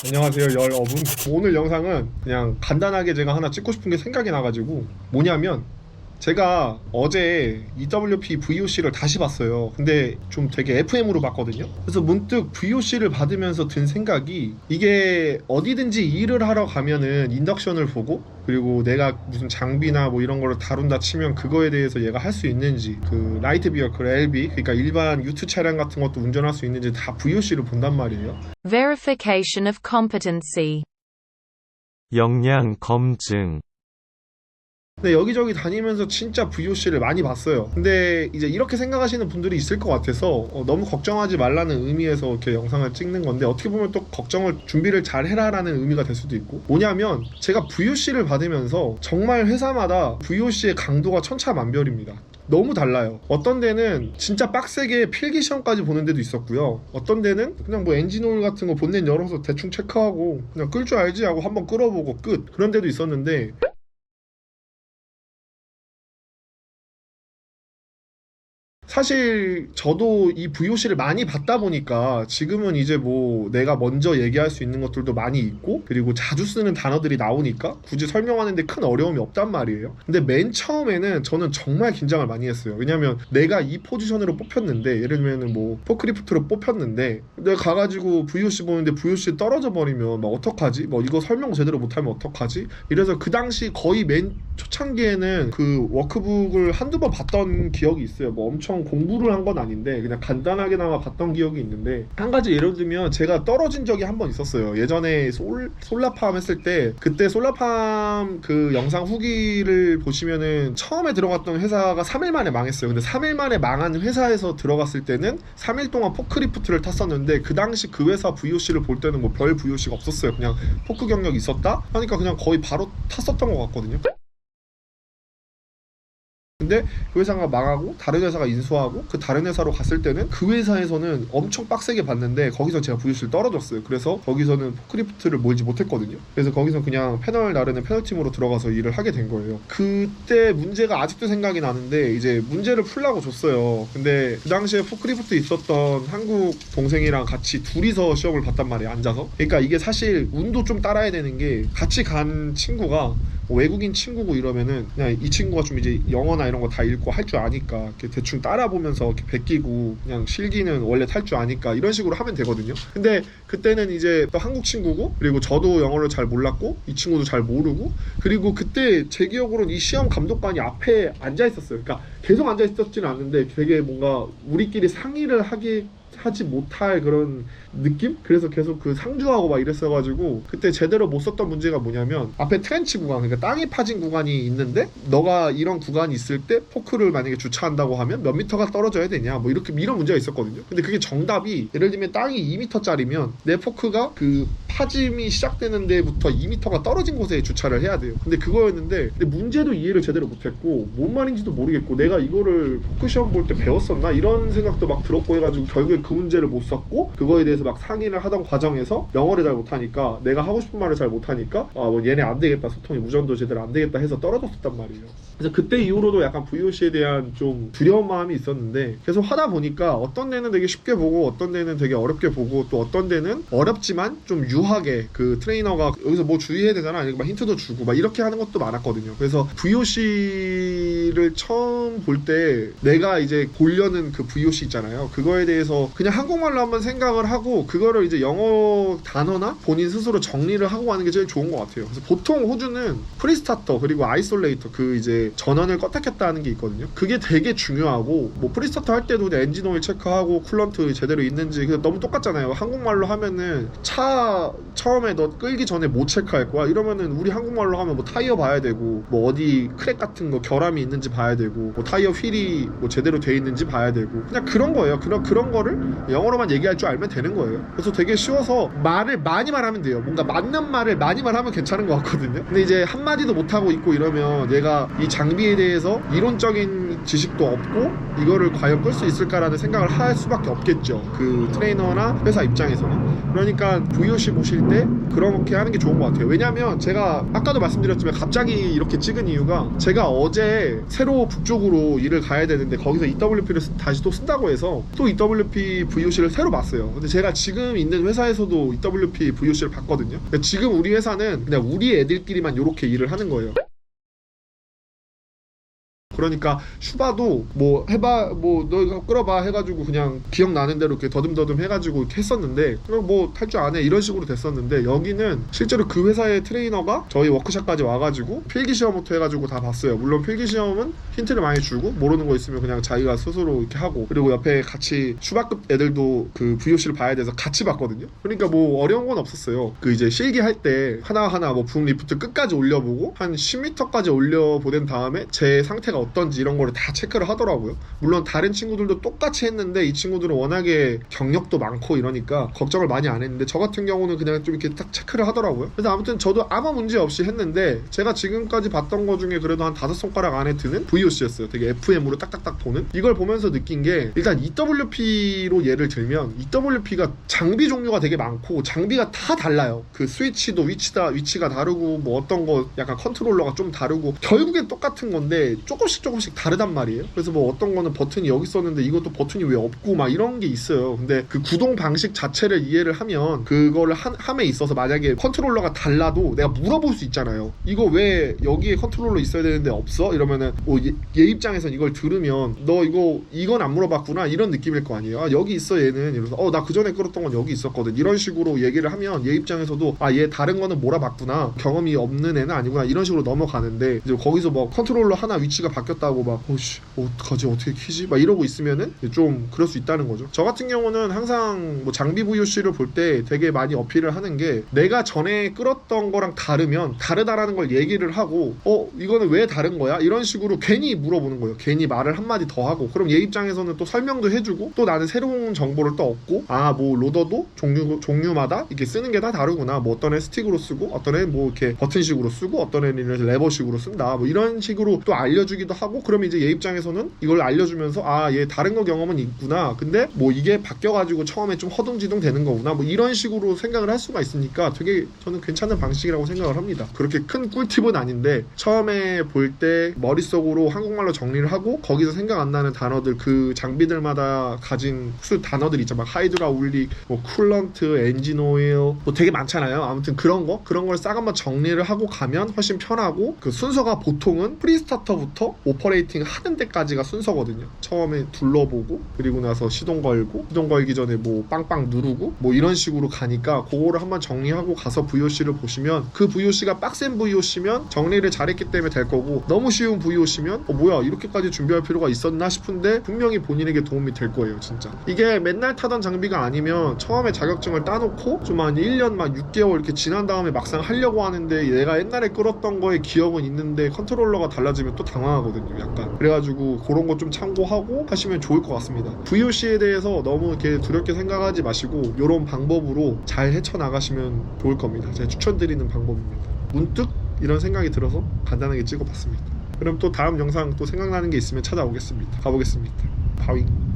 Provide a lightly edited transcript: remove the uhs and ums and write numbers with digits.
안녕하세요, 열어분. 오늘 영상은 그냥 간단하게 제가 하나 찍고 싶은 게 생각이 나가지고, 뭐냐면 제가 어제 EWP VOC를 다시 봤어요. 근데 좀 되게 FM으로 봤거든요. 그래서 문득 VOC를 받으면서 든 생각이, 이게 어디든지 일을 하러 가면은 인덕션을 보고, 그리고 내가 무슨 장비나 뭐 이런 거를 다룬다 치면 그거에 대해서 얘가 할 수 있는지, 그 라이트 비어클 LB, 그러니까 일반 유투 차량 같은 것도 운전할 수 있는지 다 VOC를 본단 말이에요. Verification of competency. 역량 검증. 근데 여기저기 다니면서 진짜 VOC를 많이 봤어요. 근데 이제 이렇게 생각하시는 분들이 있을 것 같아서 너무 걱정하지 말라는 의미에서 이렇게 영상을 찍는 건데, 어떻게 보면 또 걱정을 준비를 잘 해라라는 의미가 될 수도 있고, 뭐냐면 제가 VOC를 받으면서 정말 회사마다 VOC의 강도가 천차만별입니다. 너무 달라요. 어떤 데는 진짜 빡세게 필기 시험까지 보는 데도 있었고요. 어떤 데는 그냥 뭐 엔진 오일 같은 거 본넷 열어서 대충 체크하고 그냥 끌 줄 알지 하고 한번 끌어보고 끝, 그런 데도 있었는데, 사실 저도 이 VOC를 많이 받다 보니까 지금은 이제 뭐 내가 먼저 얘기할 수 있는 것들도 많이 있고, 그리고 자주 쓰는 단어들이 나오니까 굳이 설명하는데 큰 어려움이 없단 말이에요. 근데 맨 처음에는 저는 정말 긴장을 많이 했어요. 왜냐면 내가 이 포지션으로 뽑혔는데, 예를 들면 뭐 포크리프트로 뽑혔는데 내가 가가지고 VOC 보는데 VOC 떨어져 버리면 막 어떡하지? 뭐 이거 설명 제대로 못하면 어떡하지? 이래서 그 당시 거의 맨 초창기에는 그 워크북을 한두 번 봤던 기억이 있어요. 뭐 엄청 공부를 한 건 아닌데 그냥 간단하게나마 봤던 기억이 있는데, 한 가지 예를 들면 제가 떨어진 적이 한 번 있었어요. 예전에 솔라팜 했을 때, 그때 솔라팜 그 영상 후기를 보시면은 처음에 들어갔던 회사가 3일 만에 망했어요. 근데 3일 만에 망한 회사에서 들어갔을 때는 3일 동안 포크리프트를 탔었는데, 그 당시 그 회사 VOC를 볼 때는 뭐 별 VOC가 없었어요. 그냥 포크 경력이 있었다 하니까 그냥 거의 바로 탔었던 것 같거든요. 근데 그 회사가 망하고 다른 회사가 인수하고 그 다른 회사로 갔을 때는 그 회사에서는 엄청 빡세게 봤는데 거기서 제가 VOC를 떨어졌어요. 그래서 거기서는 포크리프트를 몰지 못했거든요. 그래서 거기서 그냥 패널 나르는 패널팀으로 들어가서 일을 하게 된 거예요. 그때 문제가 아직도 생각이 나는데, 이제 문제를 풀라고 줬어요. 근데 그 당시에 포크리프트 있었던 한국 동생이랑 같이 둘이서 시험을 봤단 말이에요, 앉아서. 그러니까 이게 사실 운도 좀 따라야 되는 게, 같이 간 친구가 외국인 친구고 이러면은 그냥 이 친구가 좀 이제 영어나 이런 거 다 읽고 할 줄 아니까 이렇게 대충 따라보면서 이렇게 베끼고, 그냥 실기는 원래 탈 줄 아니까 이런 식으로 하면 되거든요. 근데 그때는 이제 또 한국 친구고, 그리고 저도 영어를 잘 몰랐고 이 친구도 잘 모르고, 그리고 그때 제 기억으로는 이 시험 감독관이 앞에 앉아 있었어요. 그러니까 계속 앉아 있었지는 않는데 되게 뭔가 우리끼리 상의를 하지 못할 그런 느낌? 그래서 계속 그 상주하고 막 이랬어가지고, 그때 제대로 못 썼던 문제가 뭐냐면, 앞에 트렌치 구간, 그러니까 땅이 파진 구간이 있는데 너가 이런 구간이 있을 때 포크를 만약에 주차한다고 하면 몇 미터가 떨어져야 되냐, 뭐 이렇게 이런 문제가 있었거든요. 근데 그게 정답이, 예를 들면 땅이 2미터짜리면 내 포크가 그 파짐이 시작되는 데부터 2미터가 떨어진 곳에 주차를 해야 돼요. 근데 그거였는데, 근데 문제도 이해를 제대로 못했고 뭔 말인지도 모르겠고, 내가 이거를 포크 시험 볼 때 배웠었나 이런 생각도 막 들었고 해가지고 결국에 그 문제를 못 썼고, 그거에 대해서 막 상의를 하던 과정에서 영어를 잘 못하니까, 내가 하고 싶은 말을 잘 못하니까 뭐 얘네 안 되겠다, 소통이 무전도 제대로 안 되겠다 해서 떨어졌었단 말이에요. 그래서 그때 이후로도 약간 VOC에 대한 좀 두려운 마음이 있었는데, 계속 하다 보니까 어떤 데는 되게 쉽게 보고 어떤 데는 되게 어렵게 보고, 또 어떤 데는 어렵지만 좀 유하게 그 트레이너가 여기서 뭐 주의해야 되잖아, 막 힌트도 주고 막 이렇게 하는 것도 많았거든요. 그래서 VOC를 처음 볼 때 내가 이제 보려는 그 VOC 있잖아요, 그거에 대해서 그냥 한국말로 한번 생각을 하고 그거를 이제 영어 단어나 본인 스스로 정리를 하고 가는 게 제일 좋은 것 같아요. 그래서 보통 호주는 프리스타터 그리고 아이솔레이터, 그 이제 전원을 껐다 켰다 하는 게 있거든요. 그게 되게 중요하고, 뭐 프리스타터 할 때도 엔진 오일 체크하고 쿨런트 제대로 있는지, 너무 똑같잖아요. 한국말로 하면은 차 처음에 너 끌기 전에 뭐 체크할 거야 이러면은, 우리 한국말로 하면 뭐 타이어 봐야 되고, 뭐 어디 크랙 같은 거 결함이 있는지 봐야 되고, 뭐 타이어 휠이 뭐 제대로 돼 있는지 봐야 되고, 그냥 그런 거예요. 그런 거를 영어로만 얘기할 줄 알면 되는 거예요. 그래서 되게 쉬워서 말을 많이 말하면 돼요. 뭔가 맞는 말을 많이 말하면 괜찮은 것 같거든요. 근데 이제 한마디도 못하고 있고 이러면, 얘가 이 장비에 대해서 이론적인 지식도 없고 이거를 과연 끌 수 있을까라는 생각을 할 수밖에 없겠죠. 그 트레이너나 회사 입장에서는. 그러니까 VOC 보실 때 그렇게 하는 게 좋은 것 같아요. 왜냐면 제가 아까도 말씀드렸지만 갑자기 이렇게 찍은 이유가 제가 어제 새로 북쪽으로 일을 가야 되는데 거기서 EWP를 다시 또 쓴다고 해서 또 EWP VOC를 새로 봤어요. 근데 제가 지금 있는 회사에서도 EWP VOC를 봤거든요. 근데 지금 우리 회사는 그냥 우리 애들끼리만 이렇게 일을 하는 거예요. 그러니까 슈바도 뭐 해봐, 뭐 너 이거 끌어봐 해가지고 그냥 기억나는 대로 이렇게 더듬더듬 해가지고 이렇게 했었는데 그냥 뭐 탈 줄 아네 이런 식으로 됐었는데, 여기는 실제로 그 회사의 트레이너가 저희 워크샵까지 와가지고 필기시험부터 해가지고 다 봤어요. 물론 필기시험은 힌트를 많이 주고 모르는 거 있으면 그냥 자기가 스스로 이렇게 하고, 그리고 옆에 같이 슈바급 애들도 그 VOC를 봐야 돼서 같이 봤거든요. 그러니까 뭐 어려운 건 없었어요. 그 이제 실기할 때 하나하나 뭐 붐 리프트 끝까지 올려보고 한 10m까지 올려보낸 다음에 제 상태가 어떤지 이런 거를 다 체크를 하더라고요. 물론 다른 친구들도 똑같이 했는데 이 친구들은 워낙에 경력도 많고 이러니까 걱정을 많이 안 했는데 저 같은 경우는 그냥 좀 이렇게 딱 체크를 하더라고요. 그래서 아무튼 저도 아무 문제 없이 했는데 제가 지금까지 봤던 거 중에 그래도 한 5손가락 안에 드는 VOC였어요. 되게 FM으로 딱딱딱 보는. 이걸 보면서 느낀 게, 일단 EWP로 예를 들면 EWP가 장비 종류가 되게 많고 장비가 다 달라요. 그 스위치도 위치가 다르고 뭐 어떤 거 약간 컨트롤러가 좀 다르고 결국엔 똑같은 건데 조금씩 다르단 말이에요. 그래서 뭐 어떤 거는 버튼이 여기 있었는데 이것도 버튼이 왜 없고 막 이런 게 있어요. 근데 그 구동 방식 자체를 이해를 하면 그거를 함에 있어서 만약에 컨트롤러가 달라도 내가 물어볼 수 있잖아요. 이거 왜 여기에 컨트롤러 있어야 되는데 없어? 이러면은 얘 입장에선 이걸 들으면 너 이건 안 물어봤구나 이런 느낌일 거 아니에요. 아, 여기 있어 얘는. 이러면서 나 그 전에 끌었던 건 여기 있었거든 이런 식으로 얘기를 하면 얘 입장에서도 얘 다른 거는 몰아봤구나, 경험이 없는 애는 아니구나 이런 식으로 넘어가는데, 이제 거기서 뭐 컨트롤러 하나 위치가 바뀌었다고 막 어떡하지 어떻게 키지 막 이러고 있으면은 좀 그럴 수 있다는 거죠. 저 같은 경우는 항상 뭐 장비 VOC를 볼 때 되게 많이 어필을 하는 게, 내가 전에 끌었던 거랑 다르다라는 걸 얘기를 하고 이거는 왜 다른 거야? 이런 식으로 괜히 물어보는 거예요. 괜히 말을 한마디 더 하고, 그럼 얘 입장에서는 또 설명도 해주고 또 나는 새로운 정보를 또 얻고, 뭐 로더도 종류마다 이렇게 쓰는 게 다 다르구나, 뭐 어떤 애 스틱으로 쓰고 어떤 애 뭐 이렇게 버튼식으로 쓰고 어떤 애는 레버식으로 쓴다, 뭐 이런 식으로 또 알려주기도 하고, 그러면 이제 얘 입장에서는 이걸 알려주면서 얘 다른 거 경험은 있구나, 근데 뭐 이게 바뀌어가지고 처음에 좀 허둥지둥 되는 거구나, 뭐 이런 식으로 생각을 할 수가 있으니까 되게 저는 괜찮은 방식이라고 생각을 합니다. 그렇게 큰 꿀팁은 아닌데 처음에 볼 때 머릿속으로 한국말로 정리를 하고 거기서 생각 안 나는 단어들, 그 장비들마다 가진 단어들 있죠. 막 하이드라울릭, 뭐 쿨런트, 엔진 오일, 뭐 되게 많잖아요. 아무튼 그런 걸 싹 한번 정리를 하고 가면 훨씬 편하고, 그 순서가 보통은 프리스타터부터 오퍼레이팅 하는 데까지가 순서거든요. 처음에 둘러보고 그리고 나서 시동 걸기 전에 뭐 빵빵 누르고 뭐 이런 식으로 가니까, 그거를 한번 정리하고 가서 VOC를 보시면, 그 VOC가 빡센 VOC면 정리를 잘했기 때문에 될 거고, 너무 쉬운 VOC면 뭐야 이렇게까지 준비할 필요가 있었나 싶은데 분명히 본인에게 도움이 될 거예요. 진짜 이게 맨날 타던 장비가 아니면 처음에 자격증을 따놓고 좀 한 1년 막 6개월 이렇게 지난 다음에 막상 하려고 하는데 내가 옛날에 끌었던 거에 기억은 있는데 컨트롤러가 달라지면 또 당황하거든요. 약간 그래가지고 그런 거 좀 참고하고 하시면 좋을 것 같습니다. VOC에 대해서 너무 이렇게 두렵게 생각하지 마시고 이런 방법으로 잘 헤쳐나가시면 좋을 겁니다. 제가 추천드리는 방법입니다. 문득 이런 생각이 들어서 간단하게 찍어봤습니다. 그럼 또 다음 영상 또 생각나는 게 있으면 찾아오겠습니다. 가보겠습니다. 바윙.